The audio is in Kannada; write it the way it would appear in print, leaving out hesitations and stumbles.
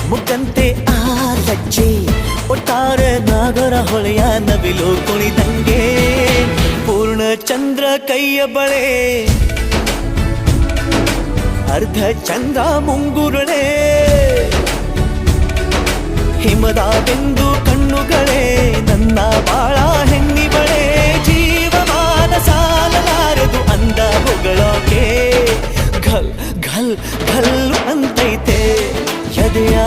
ಮುಖಂತೆ ಆ ಲಜ್ಜೆ ಒಟ್ಟಾರೆ ನಾಗರ ಹೊಳೆಯ ನವಿಲು ಕುಣಿದಂಗೆ ಪೂರ್ಣ ಚಂದ್ರ ಕೈಯ ಬಳೆ ಅರ್ಧ ಚಂದ್ರ ಮುಂಗುರುಳೆ ಹಿಮದ ಬಿಂದು ಕಣ್ಣುಗಳೇ ನನ್ನ ಬಾಳ ಹೆಣ್ಣಿ ಬಳೆ ಜೀವಮಾನ ಸಾಲಲಾರದು ಅಂದ ಹೊಗಳೋಕೆ ಘಲ್ ಘಲ್ ಘಲ್ ಅಂತೈತೆ ಎದೆಯ